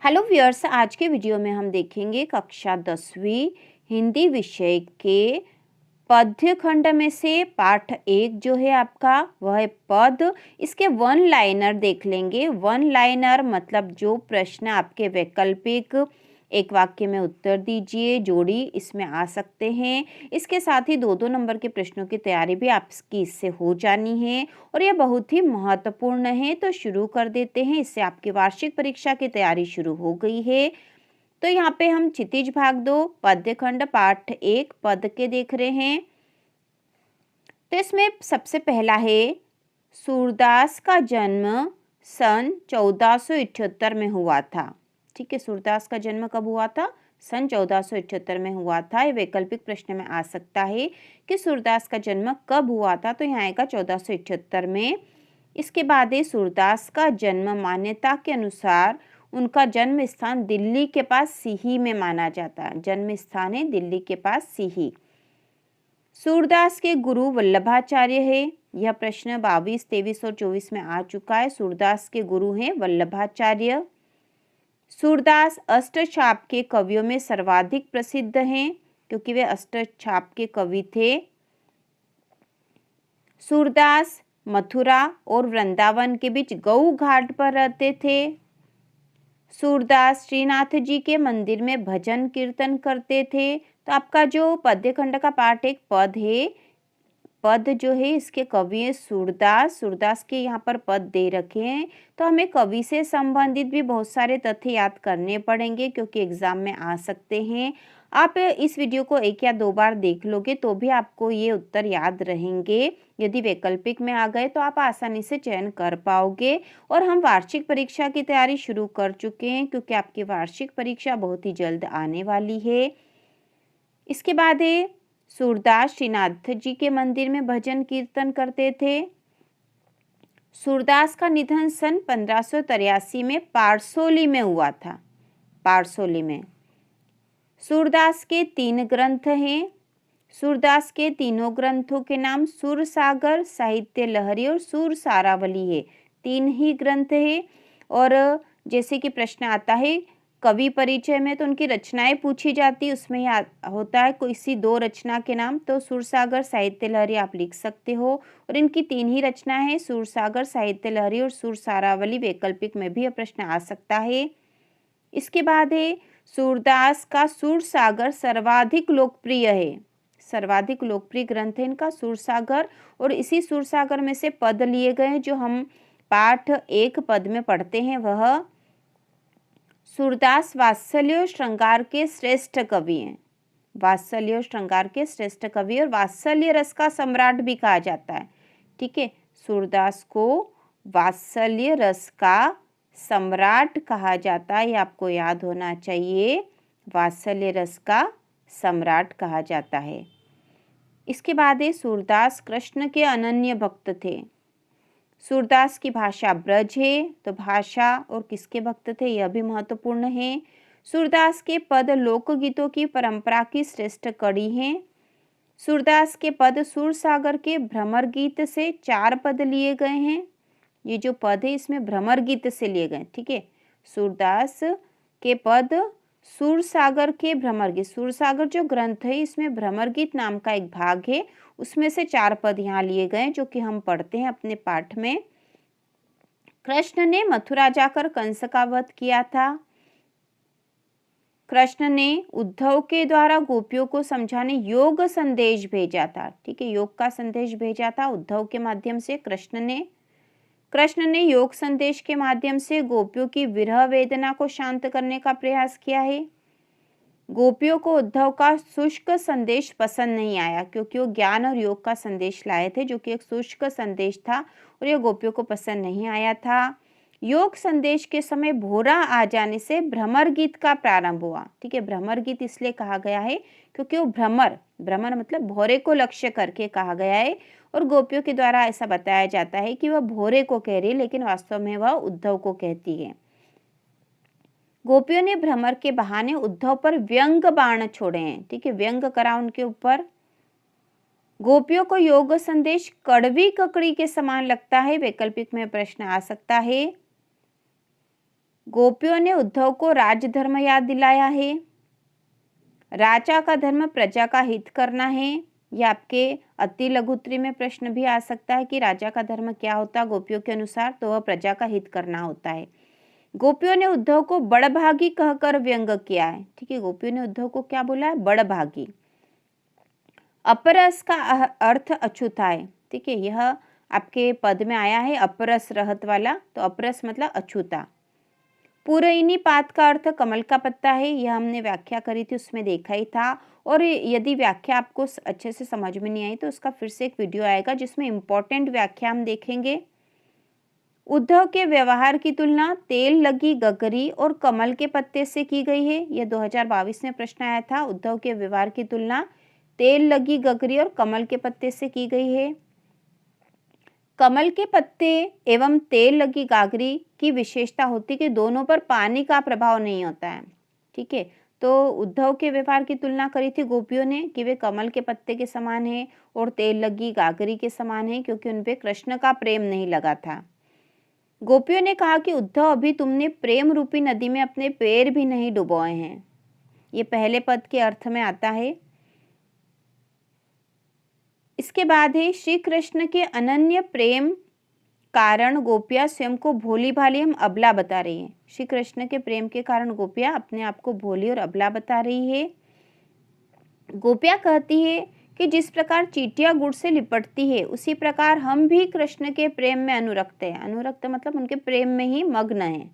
Hello viewers, आज के video में हम देखेंगे कक्षा 10वीं हिंदी विषय के पद्य खंड में से पाठ 1 जो है आपका वह है पद। इसके वन लाइनर देख लेंगे। वन लाइनर मतलब जो प्रश्न आपके वैकल्पिक एक वाक्य में उत्तर दीजिए जोड़ी इसमें आ सकते हैं। इसके साथ ही 2-2 नंबर के प्रश्नों की तैयारी भी आपकी इससे हो जानी है और यह बहुत ही महत्वपूर्ण है। तो शुरू कर देते हैं। इससे आपकी वार्षिक परीक्षा की तैयारी शुरू हो गई है। तो यहाँ पे हम क्षितिज भाग 2 पद्य खंड पाठ 1 पद के देख रहे हैं। तो इसमें सबसे पहला है, सूरदास का जन्म सन 1478 में हुआ था। ठीक है, सूरदास का जन्म कब हुआ था? सन 1478 में हुआ था। ये वैकल्पिक प्रश्न में आ सकता है कि सूरदास का जन्म कब हुआ था, तो यहाँ आएगा 1478 में। इसके बाद है, सूरदास का जन्म मान्यता के अनुसार उनका जन्म स्थान दिल्ली के पास सीही में माना जाता है। जन्म स्थान है दिल्ली के पास सीही। सूरदास के गुरु वल्लभाचार्य है। यह प्रश्न 22, 23 और 24 में आ चुका है। सूरदास के गुरु हैं वल्लभाचार्य। सूरदास अष्टछाप के कवियों में सर्वाधिक प्रसिद्ध हैं क्योंकि वे अष्टछाप के कवि थे। सूरदास मथुरा और वृंदावन के बीच गऊ घाट पर रहते थे। सूरदास श्रीनाथ जी के मंदिर में भजन कीर्तन करते थे। तो आपका जो पद्य खंड का पाठ एक पद है, पद जो है इसके कवि है सूरदास। सूरदास के यहाँ पर पद दे रखे हैं। तो हमें कवि से संबंधित भी बहुत सारे तथ्य याद करने पड़ेंगे क्योंकि एग्जाम में आ सकते हैं। आप इस वीडियो को 1 या 2 बार देख लोगे तो भी आपको ये उत्तर याद रहेंगे। यदि वैकल्पिक में आ गए तो आप आसानी से चयन कर पाओगे। और हम वार्षिक परीक्षा की तैयारी शुरू कर चुके हैं क्योंकि आपकी वार्षिक परीक्षा बहुत ही जल्द आने वाली है। इसके बाद है, सूरदास श्रीनाथ जी के मंदिर में भजन कीर्तन करते थे। सूरदास का निधन सन 1583 में पारसोली में हुआ था। पारसोली में। सूरदास के 3 ग्रंथ हैं। सूरदास के तीनों ग्रंथों के नाम सुरसागर, साहित्य लहरी और सुर सारावली है। 3 ही ग्रंथ है। और जैसे कि प्रश्न आता है कवि परिचय में तो उनकी रचनाएं पूछी जाती है, उसमें होता है किसी 2 रचना के नाम, तो सुरसागर, साहित्य लहरी आप लिख सकते हो। और इनकी 3 ही रचनाएं हैं, सुरसागर, साहित्य लहरी और सुर सारावली। वैकल्पिक में भी यह प्रश्न आ सकता है। इसके बाद है, सूरदास का सुरसागर सर्वाधिक लोकप्रिय है। सर्वाधिक लोकप्रिय ग्रंथ है इनका सुरसागर। और इसी सुरसागर में से पद लिए गए जो हम पाठ 1 पद में पढ़ते हैं। वह सूरदास वात्सल्य और श्रृंगार के श्रेष्ठ कवि हैं। वात्सल्य और श्रृंगार के श्रेष्ठ कवि और वात्सल्य रस का सम्राट भी कहा जाता है। ठीक है, सूरदास को वात्सल्य रस का सम्राट कहा जाता है, ये आपको याद होना चाहिए। वात्सल्य रस का सम्राट कहा जाता है। इसके बाद है, सूरदास कृष्ण के अनन्य भक्त थे। सूरदास की भाषा ब्रज है, तो भाषा और किसके भक्त थे यह भी महत्वपूर्ण है। सूरदास के पद लोकगीतों की परंपरा की श्रेष्ठ कड़ी हैं। सूरदास के पद सुरसागर के भ्रमर गीत से 4 पद लिए गए हैं। ये जो पद है इसमें भ्रमर गीत से लिए गए। ठीक है, सूरदास के पद सुरसागर के भ्रमर गीत, सुरसागर जो ग्रंथ है इसमें भ्रमर गीत नाम का एक भाग है, उसमें से 4 पद यहाँ लिए गए जो कि हम पढ़ते हैं अपने पाठ में। कृष्ण ने मथुरा जाकर कंस का वध किया था। कृष्ण ने उद्धव के द्वारा गोपियों को समझाने योग संदेश भेजा था। ठीक है, योग का संदेश भेजा था उद्धव के माध्यम से कृष्ण ने योग संदेश के माध्यम से गोपियों की विरह वेदना को शांत करने का प्रयास किया है। गोपियों को उद्धव का शुष्क संदेश पसंद नहीं आया क्योंकि वो ज्ञान और योग का संदेश लाए थे जो कि एक शुष्क संदेश था और यह गोपियों को पसंद नहीं आया था। योग संदेश के समय भोरा आ जाने से भ्रमर गीत का प्रारंभ हुआ। ठीक है, भ्रमर गीत इसलिए कहा गया है क्योंकि वो भ्रमर मतलब भोरे को लक्ष्य करके कहा गया है और गोपियों के द्वारा ऐसा बताया जाता है कि वह भोरे को कह रही है लेकिन वास्तव में वह उद्धव को कहती है। गोपियों ने भ्रमर के बहाने उद्धव पर व्यंग बाण छोड़े हैं। ठीक है, व्यंग करा उनके ऊपर। गोपियों को योग संदेश कड़वी ककड़ी के समान लगता है। वैकल्पिक में प्रश्न आ सकता है। गोपियों ने उद्धव को राजधर्म याद दिलाया है। राजा का धर्म प्रजा का हित करना है। यह आपके अति लघुत्तरी में प्रश्न भी आ सकता है कि राजा का धर्म क्या होता है गोपियों के अनुसार, तो वह प्रजा का हित करना होता है। गोपियों ने उद्धव को बड़भागी कहकर व्यंग किया है। ठीक है, गोपियों ने उद्धव को क्या बोला है? बड़भागी। अपरस का अर्थ अछूता है। ठीक है, यह आपके पद में आया है अपरस रहत वाला, तो अपरस मतलब अछूता। पूरैनी पात का अर्थ कमल का पत्ता है। यह हमने व्याख्या करी थी, उसमें देखा ही था। और यदि व्याख्या आपको अच्छे से समझ में नहीं आई तो उसका फिर से एक वीडियो आएगा जिसमें इंपॉर्टेंट व्याख्या हम देखेंगे। उद्धव के व्यवहार की तुलना तेल लगी गगरी और कमल के पत्ते से की गई है। यह 2022 में प्रश्न आया था। उद्धव के व्यवहार की तुलना तेल लगी गगरी और कमल के पत्ते से की गई है। कमल के पत्ते एवं तेल लगी गागरी की विशेषता होती कि दोनों पर पानी का प्रभाव नहीं होता है। ठीक है, तो उद्धव के व्यवहार की तुलना करी थी गोपियों ने कि वे कमल के पत्ते के समान हैं और तेल लगी गागरी के समान हैं, क्योंकि उन पे कृष्ण का प्रेम नहीं लगा था। गोपियों ने कहा कि उद्धव अभी तुमने प्रेम रूपी नदी में अपने पैर भी नहीं डुबोए हैं। ये पहले पद के अर्थ में आता है। इसके बाद है श्री कृष्ण के अनन्य प्रेम कारण गोपियां स्वयं को भोली भाली हम अबला बता रही है। श्री कृष्ण के प्रेम के कारण गोपियां अपने आप को भोली और अबला बता रही है। गोपियां कहती है कि जिस प्रकार चींटियां गुड़ से लिपटती है उसी प्रकार हम भी कृष्ण के प्रेम में अनुरक्त है। अनुरक्त मतलब उनके प्रेम में ही मग्न है।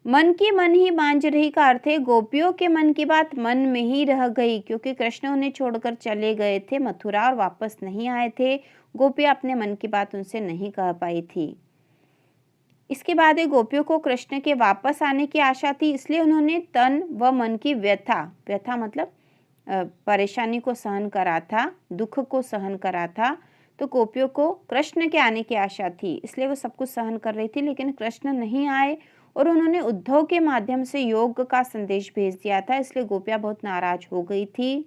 मन की मन ही मांझ रही का अर्थ है गोपियों के मन की बात मन में ही रह गई, क्योंकि कृष्ण उन्हें छोड़कर चले गए थे मथुरा और वापस नहीं आए थे। गोपियां अपने मन की बात उनसे नहीं कह पाई थी। इसके बाद गोपियों को कृष्ण के वापस आने की आशा थी, इसलिए उन्होंने तन व मन की व्यथा, व्यथा मतलब परेशानी को सहन करा था, दुख को सहन करा था। तो गोपियों को कृष्ण के आने की आशा थी, इसलिए वो सब कुछ सहन कर रही थी, लेकिन कृष्ण नहीं आए और उन्होंने उद्धव के माध्यम से योग का संदेश भेज दिया था, इसलिए गोपियां बहुत नाराज हो गई थी।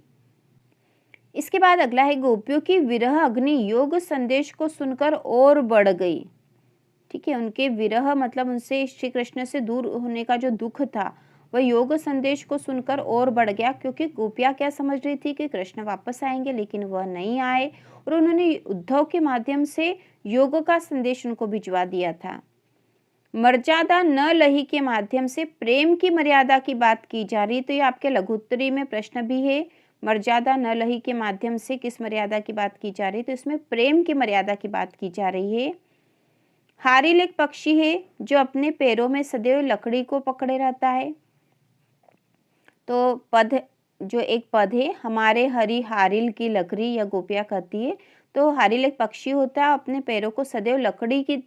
इसके बाद अगला है गोपियों की विरह अग्नि योग संदेश को सुनकर और बढ़ गई। ठीक है, उनके विरह मतलब उनसे श्री कृष्ण से दूर होने का जो दुख था वह योग संदेश को सुनकर और बढ़ गया, क्योंकि गोपियां क्या समझ रही थी कि कृष्ण वापस आएंगे, लेकिन वह नहीं आए और उन्होंने उद्धव के माध्यम से योग का संदेश उनको भिजवा दिया था। मर्यादा न लही के माध्यम से प्रेम की मर्यादा की बात की जा रही, तो ये आपके लघुत्तरी में प्रश्न भी है। मर्यादा न लही के माध्यम से किस मर्यादा की बात की जा रही, तो इसमें प्रेम की मर्यादा की बात की जा रही है। हारिल एक पक्षी है जो अपने पैरों में सदैव लकड़ी को पकड़े रहता है। तो पद जो एक पद है हमारे हरी हारिल की लकड़ी, या गोपियां कहती है। तो हारिल एक पक्षी होता है, अपने पैरों को सदैव लकड़ी की,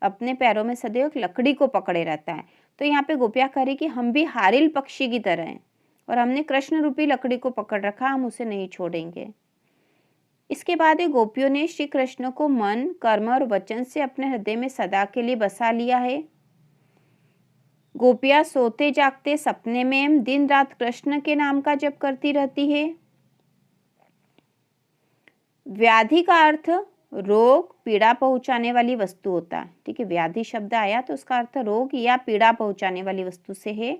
अपने पैरों में सदैव लकड़ी को पकड़े रहता है। तो यहाँ पे गोपियां कह रही कि हम भी हारिल पक्षी की तरह हैं और हमने कृष्ण रूपी लकड़ी को पकड़ रखा, हम उसे नहीं छोड़ेंगे। इसके बाद गोपियों ने श्री कृष्ण को मन कर्म और वचन से अपने हृदय में सदा के लिए बसा लिया है। गोपियां सोते जागते सपने में दिन रात कृष्ण के नाम का जप करती रहती है। व्याधि का अर्थ रोग पीड़ा पहुंचाने वाली वस्तु होता है। ठीक है, व्याधि शब्द आया तो उसका अर्थ रोग या पीड़ा पहुंचाने वाली वस्तु से है।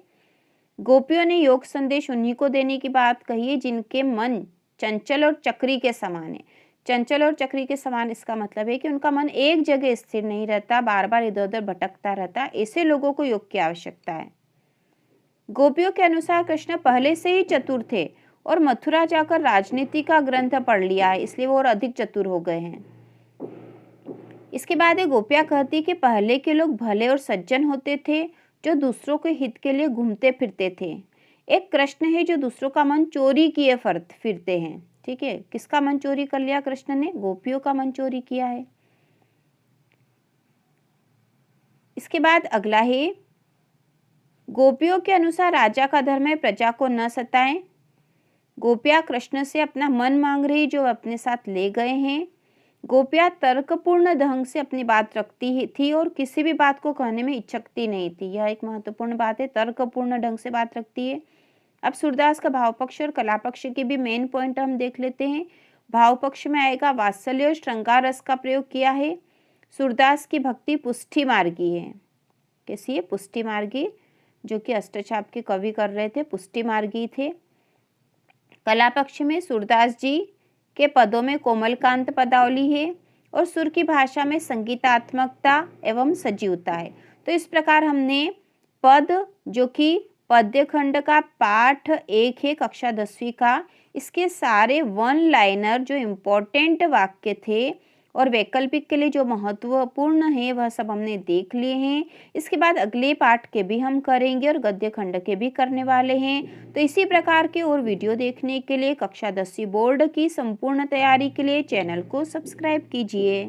गोपियों ने योग संदेश उन्हीं को देने की बात कही है जिनके मन चंचल और चक्री के समान है। चंचल और चक्री के समान इसका मतलब है कि उनका मन एक जगह स्थिर नहीं रहता, बार बार इधर उधर भटकता रहता। ऐसे लोगों को योग की आवश्यकता है। गोपियों के अनुसार कृष्ण पहले से ही चतुर थे और मथुरा जाकर राजनीति का ग्रंथ पढ़ लिया है, इसलिए वो और अधिक चतुर हो गए हैं। इसके बाद गोपियां कहती कि पहले के लोग भले और सज्जन होते थे जो दूसरों के हित के लिए घूमते फिरते थे। एक कृष्ण है जो दूसरों का मन चोरी किए फिरते हैं। ठीक है, किसका मन चोरी कर लिया कृष्ण ने? गोपियों का मन चोरी किया है। इसके बाद अगला है गोपियों के अनुसार राजा का धर्म है प्रजा को न सताएं। गोपियां कृष्ण से अपना मन मांग रही जो अपने साथ ले गए हैं। गोपियां तर्कपूर्ण ढंग से अपनी बात रखती थी और किसी भी बात को कहने में इच्छकती नहीं थी। यह एक महत्वपूर्ण बात है, तर्कपूर्ण ढंग से बात रखती है। अब सूरदास का भाव पक्ष और कला पक्ष के भी मेन पॉइंट हम देख लेते हैं। भाव पक्ष में आएगा वात्सल्य और श्रृंगार रस का प्रयोग किया है। सूरदास की भक्ति पुष्टि मार्गी है। कैसी है, पुष्टि मार्गी, जो कि अष्टचाप के कवि कर रहे थे, पुष्टि मार्गी थे। कला पक्ष में सूरदास जी के पदों में कोमलकांत पदावली है और सुर की भाषा में संगीतात्मकता एवं सजीवता है। तो इस प्रकार हमने पद, जो कि पद्य खंड का पाठ 1 है कक्षा 10वीं का, इसके सारे वन लाइनर जो इम्पोर्टेंट वाक्य थे और वैकल्पिक के लिए जो महत्वपूर्ण है वह सब हमने देख लिए हैं। इसके बाद अगले पाठ के भी हम करेंगे और गद्य खंड के भी करने वाले हैं। तो इसी प्रकार के और वीडियो देखने के लिए कक्षा 10वीं बोर्ड की संपूर्ण तैयारी के लिए चैनल को सब्सक्राइब कीजिए।